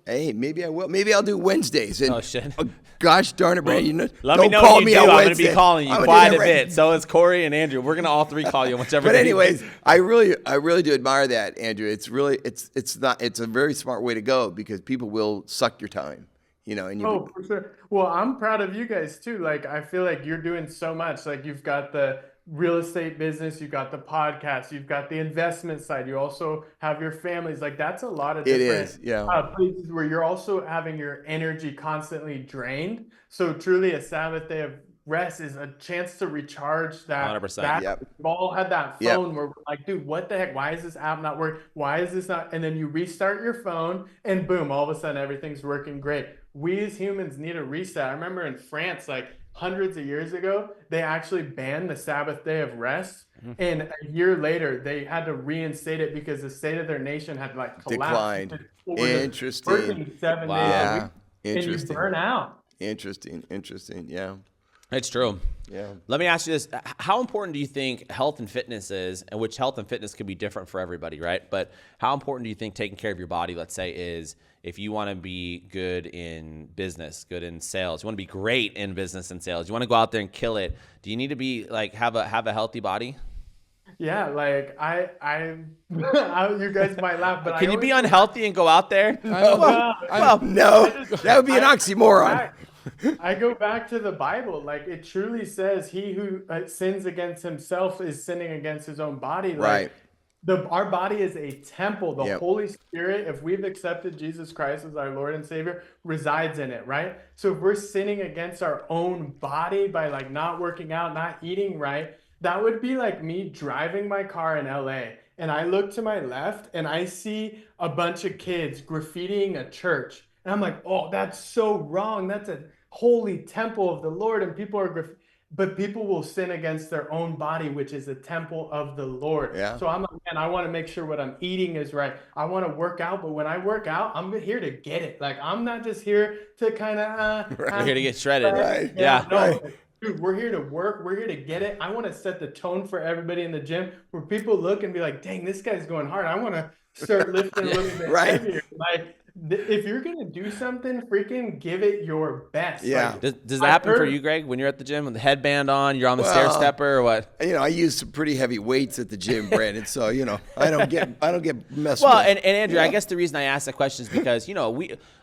hey, maybe I will. Maybe I'll do Wednesdays. And, oh shit! Gosh darn it, Brandon! Let don't me know call when you me do. on I'm going to Wednesday. be calling you I'm gonna quite do a that right. bit. So is Corey and Andrew. We're going to all 3 call you, whichever. But day. anyways, I really do admire that, Andrew. It's really it's a very smart way to go because people will suck your time, and you. Oh, for sure. Well, I'm proud of you guys too. Like, I feel like you're doing so much. Like, you've got the real estate business, you've got the podcast, you've got the investment side. You also have your families. Like, that's a lot of different places where you're also having your energy constantly drained. So truly, a Sabbath day of rest is a chance to recharge that. 100%. Yep. We've all had that phone where we're like, dude, what the heck? Why is this app not working? Why is this not? And then you restart your phone and boom, all of a sudden everything's working great. We as humans need a reset. I remember in France, like hundreds of years ago, they actually banned the Sabbath day of rest. And a year later, they had to reinstate it because the state of their nation had like collapsed. Declined. Interesting. Working 7 days a week. Interesting. And you burn out. Interesting. Yeah. It's true. Yeah. Let me ask you this. How important do you think health and fitness is, and which health and fitness can be different for everybody, right? But how important do you think taking care of your body, let's say, is if you want to be good in business, good in sales, you want to be great in business and sales, you want to go out there and kill it. Do you need to be like, have a healthy body? Yeah, like you guys might laugh, but can you be unhealthy and go out there? Well, no, that would be an oxymoron. I go back to the Bible. Like it truly says, he who sins against himself is sinning against his own body. Like, Right. Our body is a temple. The Holy Spirit, if we've accepted Jesus Christ as our Lord and Savior, resides in it, right? So if we're sinning against our own body by like not working out, not eating right, that would be like me driving my car in LA and I look to my left and I see a bunch of kids graffitiing a church. And I'm like, oh, that's so wrong. That's a holy temple of the Lord. And people are but people will sin against their own body, which is a temple of the Lord. Yeah. So I'm like, man, I want to make sure what I'm eating is right. I want to work out, but when I work out, I'm here to get it. Like, I'm not just here to kind of... We're here to get shredded. Right. Yeah. No, Right. dude, we're here to work. We're here to get it. I want to set the tone for everybody in the gym where people look and be like, dang, this guy's going hard. I want to start lifting a little bit heavier. Like, if you're going to do something, freaking give it your best. Yeah. Like, Does that happen for you, Greg, when you're at the gym with the headband on, you're on the stair stepper or what? I use some pretty heavy weights at the gym, Brandon. So I don't get messed Well, with. and Andrew, I guess the reason I asked that question is because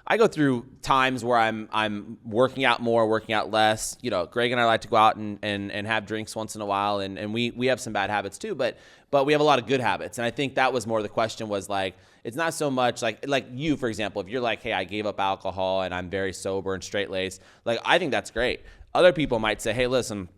I go through times where I'm working out more, working out less. Greg and I like to go out and have drinks once in a while, and we have some bad habits too, but we have a lot of good habits. And I think that was more the question was like, it's not so much like you, for example, if you're like, hey, I gave up alcohol and I'm very sober and straight-laced, like I think that's great. Other people might say, hey, listen,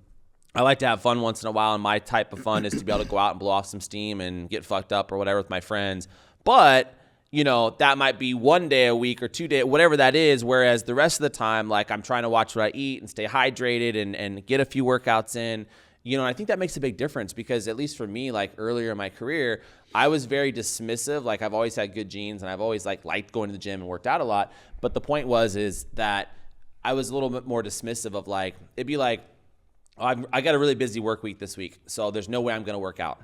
I like to have fun once in a while, and my type of fun is to be able to go out and blow off some steam and get fucked up or whatever with my friends. But that might be 1 day a week or 2 days, whatever that is. Whereas the rest of the time, like I'm trying to watch what I eat and stay hydrated and get a few workouts in. I think that makes a big difference because at least for me, like earlier in my career, I was very dismissive. Like I've always had good genes and I've always liked going to the gym and worked out a lot. But the point is that I was a little bit more dismissive of like, it'd be like, oh, I got a really busy work week this week, so there's no way I'm going to work out.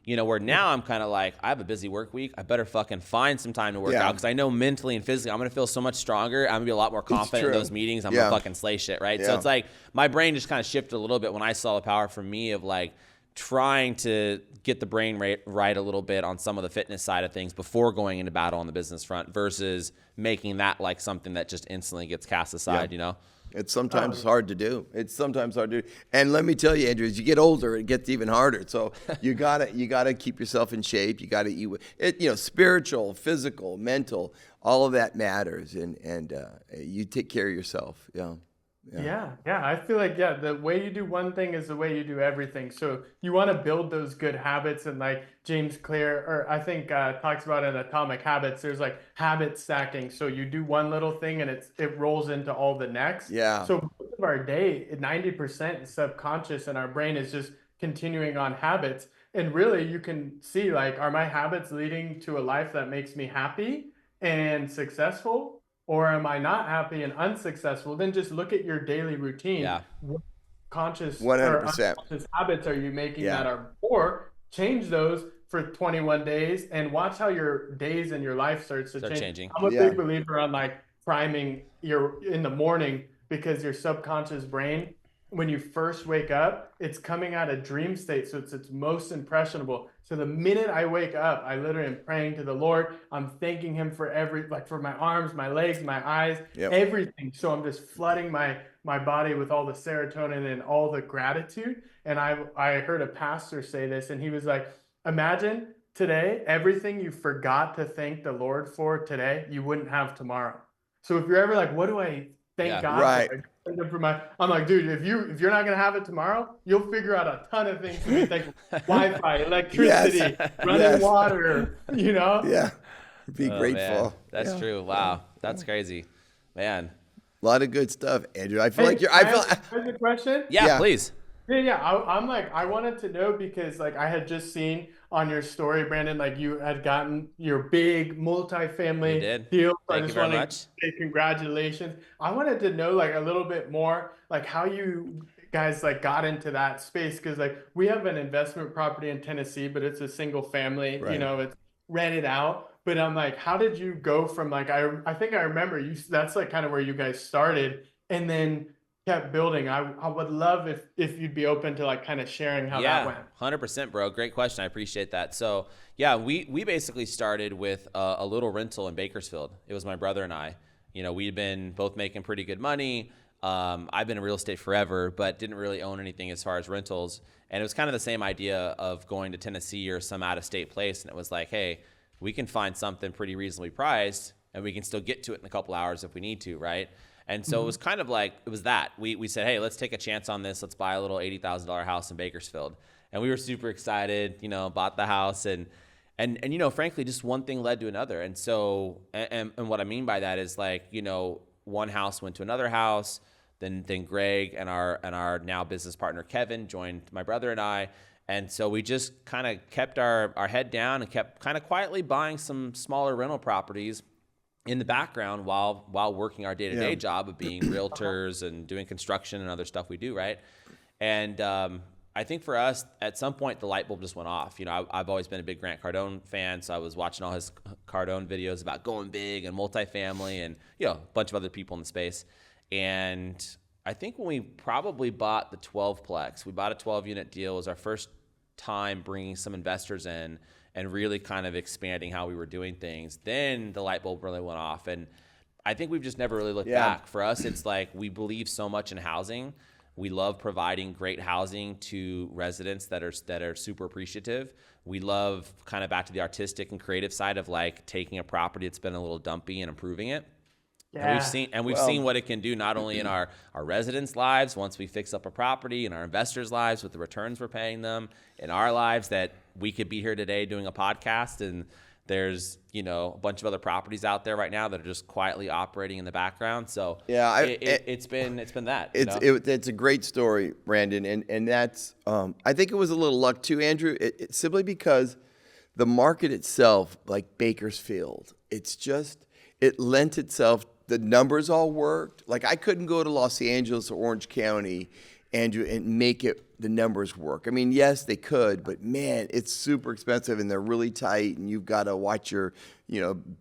You know, where now I'm kind of like, I have a busy work week. I better fucking find some time to work out because I know mentally and physically I'm going to feel so much stronger. I'm going to be a lot more confident in those meetings. I'm going to fucking slay shit, right? Yeah. So it's like my brain just kind of shifted a little bit when I saw the power for me of like trying to get the brain right a little bit on some of the fitness side of things before going into battle on the business front versus making that like something that just instantly gets cast aside, you know? It's sometimes hard to do. And let me tell you, Andrew, as you get older, it gets even harder. So you gotta keep yourself in shape. You gotta eat. Spiritual, physical, mental, all of that matters. And you take care of yourself. Yeah. I feel like, the way you do one thing is the way you do everything. So you want to build those good habits, and like James Clear, or I think talks about in Atomic Habits, there's like habit stacking. So you do one little thing and it rolls into all the next. Yeah. So most of our day, 90% is subconscious, and our brain is just continuing on habits. And really you can see like, are my habits leading to a life that makes me happy and successful? Or am I not happy and unsuccessful? Then just look at your daily routine. Yeah. What conscious 100%. or unconscious habits are you making that are poor? Change those for 21 days and watch how your days and your life starts to change. I'm a big believer on like priming in the morning, because your subconscious brain, when you first wake up, it's coming out of dream state. So it's most impressionable. So the minute I wake up, I literally am praying to the Lord. I'm thanking him for for my arms, my legs, my eyes, everything. So I'm just flooding my body with all the serotonin and all the gratitude. And I heard a pastor say this, and he was like, imagine today, everything you forgot to thank the Lord for today, you wouldn't have tomorrow. So if you're ever like, what do I thank God for? I'm like, dude, if you're not gonna have it tomorrow, you'll figure out a ton of things to be thankful. Wi-Fi, electricity, running water, Yeah. Be grateful. Man. That's true. Wow. That's crazy. Man. A lot of good stuff, Andrew. I feel like you're a question? Yeah, please. Yeah. I'm like, I wanted to know because like I had just seen on your story, Brandon, like you had gotten your big multifamily deal. So Thank you very much. Say congratulations. I wanted to know like a little bit more, like how you guys like got into that space. Cause like we have an investment property in Tennessee, but it's a single family, it's rented out. But I'm like, how did you go from like, I think I remember that's like kind of where you guys started and then kept building. I would love if you'd be open to like kind of sharing how that went. 100%, bro. Great question. I appreciate that. So yeah, we basically started with a little rental in Bakersfield. It was my brother and I. We'd been both making pretty good money. I've been in real estate forever, but didn't really own anything as far as rentals. And it was kind of the same idea of going to Tennessee or some out-of-state place. And it was like, hey, we can find something pretty reasonably priced and we can still get to it in a couple hours if we need to, right? And so it was kind of like, it was that. We said, hey, let's take a chance on this. Let's buy a little $80,000 house in Bakersfield. And we were super excited, bought the house. And frankly, just one thing led to another. And so, and what I mean by that is like, one house went to another house. Then Greg and our now business partner, Kevin, joined my brother and I. And so we just kind of kept our head down and kept kind of quietly buying some smaller rental properties in the background while working our day-to-day job of being realtors and doing construction and other stuff we do, right? And I think for us, at some point, the light bulb just went off. I've always been a big Grant Cardone fan, so I was watching all his Cardone videos about going big and multifamily and, a bunch of other people in the space. And I think when we probably bought the 12-plex, we bought a 12-unit deal. It was our first time bringing some investors in and really kind of expanding how we were doing things. Then the light bulb really went off. And I think we've just never really looked back. For us, it's like we believe so much in housing. We love providing great housing to residents that are super appreciative. We love kind of back to the artistic and creative side of like taking a property that's been a little dumpy and improving it. Yeah. And we've seen what it can do not only in our residents' lives once we fix up a property, in our investors' lives with the returns we're paying them, in our lives that we could be here today doing a podcast and there's, a bunch of other properties out there right now that are just quietly operating in the background. So it's been that. It's a great story, Brandon, and that's I think it was a little luck too, Andrew. It simply because the market itself, like Bakersfield, it lent itself. the numbers all worked. Like I couldn't go to Los Angeles or Orange County, Andrew, and make it the numbers work. I mean, yes, they could, but man, it's super expensive and they're really tight, and you've got to watch your,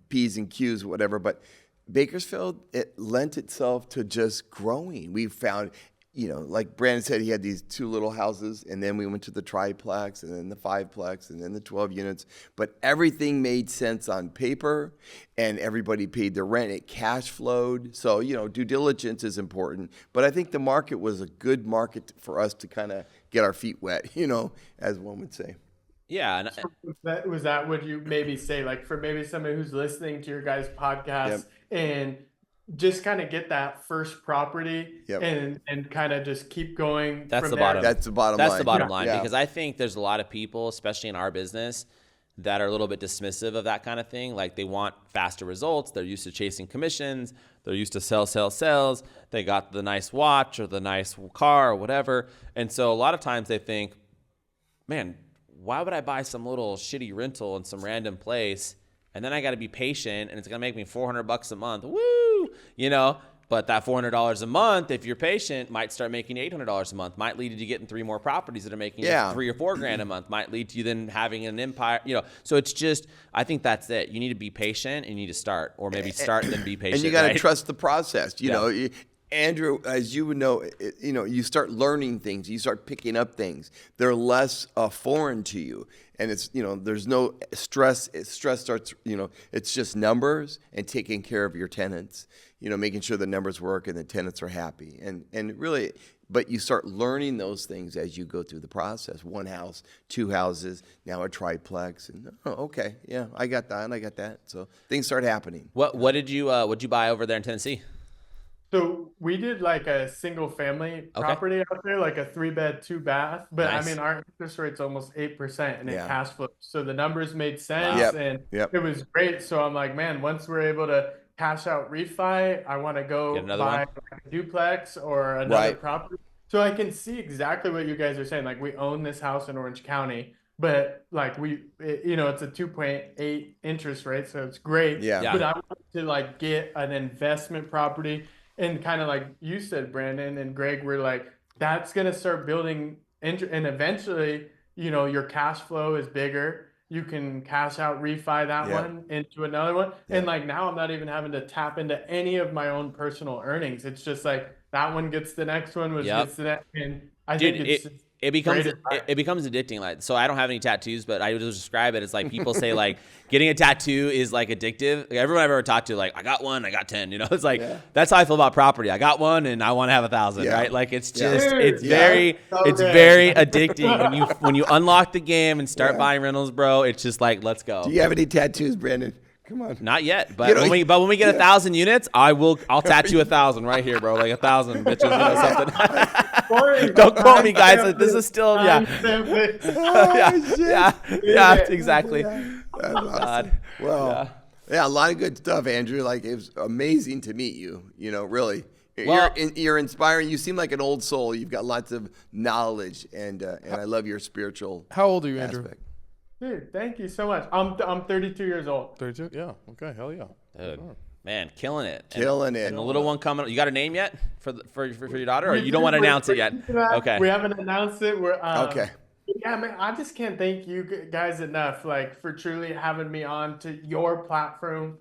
P's and Q's, whatever. But Bakersfield, it lent itself to just growing. We found, like Brandon said, he had these 2 little houses, and then we went to the triplex, and then the 5plex, and then the 12 units. But everything made sense on paper, and everybody paid their rent. It cash flowed. So, due diligence is important. But I think the market was a good market for us to kind of get our feet wet, as one would say. Yeah. And was that what you maybe say, like for maybe somebody who's listening to your guys' podcast and just kind of get that first property and kind of just keep going. That's the there. bottom. That's the bottom line. That's the bottom line, Yeah. because I think there's a lot of people, especially in our business, that are a little bit dismissive of that kind of thing. Like they want faster results. They're used to chasing commissions. They're used to sales. They got the nice watch or the nice car or whatever. And so a lot of times they think, man, why would I buy some little shitty rental in some random place? And then I got to be patient, and it's going to make me $400 a month. Woo! But that $400 a month, if you're patient, might start making $800 a month. Might lead to you getting 3 more properties that are making you $3 or $4 grand a month. Might lead to you then having an empire. So it's just, I think that's it. You need to be patient, and you need to start, or maybe start and then be patient. And you got to right? trust the process. Andrew, as you would know, you start learning things. You start picking up things. They're less foreign to you. And it's, there's no stress. Stress starts, it's just numbers and taking care of your tenants, making sure the numbers work and the tenants are happy. And really, but you start learning those things as you go through the process. 1 house, 2 houses, now a triplex. And, okay, yeah, I got that. So things start happening. What did you buy over there in Tennessee? So we did like a single family property out there, like a 3-bed, 2-bath. But Nice. I mean, our interest rate's almost 8% and it Yeah. cash flows. So the numbers made sense and it was great. So I'm like, man, once we're able to cash out refi, I want to go Get another buy one? like a duplex or another property. So I can see exactly what you guys are saying. Like we own this house in Orange County, but like it's a 2.8 interest rate. So it's great. Yeah. But I want to like get an investment property. And kind of like you said, Brandon and Greg, we're like, that's going to start building. And eventually, your cash flow is bigger. You can cash out, refi that one into another one. Yeah. And like now I'm not even having to tap into any of my own personal earnings. It's just like that one gets the next one, which gets the next. And I think it becomes addicting. Like, so I don't have any tattoos, but I would just describe it as like people say like getting a tattoo is like addictive. Like everyone I've ever talked to, like I got 1, I got 10. It's like that's how I feel about property. I got 1 and I want to have 1,000. Right? Like it's just it's very addicting when you unlock the game and start buying rentals, bro. It's just like let's go. Do you have any tattoos, Brandon? Come on. Not yet, but when we get 1,000 units, I'll tattoo 1,000 right here, bro. Like 1,000 bitches, something. Don't quote me, guys. Like, this is still exactly. That's awesome. Well, a lot of good stuff, Andrew. Like it was amazing to meet you. Really. You're inspiring. You seem like an old soul. You've got lots of knowledge, and I love your spiritual. How old are you, Andrew? Aspect. Dude, thank you so much. I'm 32 years old. 32? Yeah. Okay. Hell yeah. Dude, man, killing it. Killing it. And the little one coming. You got a name yet for your daughter, or you don't want to announce it yet? Okay. We haven't announced it. We're okay. Yeah, man. I just can't thank you guys enough, like for truly having me on to your platform,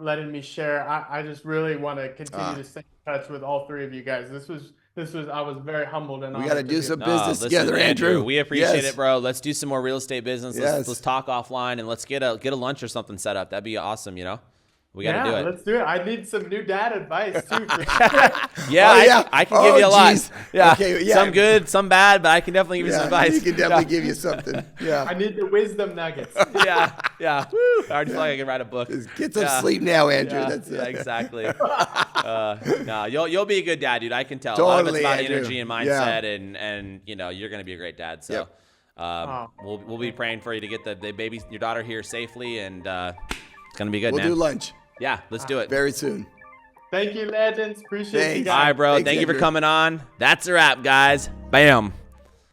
letting me share. I just really want to continue to stay in touch with all 3 of you guys. This was I was very humbled and we got to do some business together, Andrew. We appreciate it, bro. Let's do some more real estate business. Let's talk offline and let's get a lunch or something set up. That'd be awesome, We got to do it. Let's do it. I need some new dad advice too. I can give you a lot. Geez. Yeah. Okay, yeah. Some good, some bad, but I can definitely give you some advice. He can definitely give you something. Yeah. I need the wisdom nuggets. Yeah. Woo. I already feel like I can write a book. Just get some sleep now, Andrew. Yeah, That's it. Exactly. No, you'll be a good dad, dude. I can tell. Totally, a lot of it's about Andrew. Energy and mindset, and you're gonna be a great dad. So, we'll be praying for you to get the baby, your daughter here safely, and it's gonna be good. We'll do lunch. Yeah, let's do it Very soon. Thank you, legends. Appreciate you Thanks. guys. All right, bro. Thanks, Thank you for Andrew. coming on. That's a wrap, guys. Bam.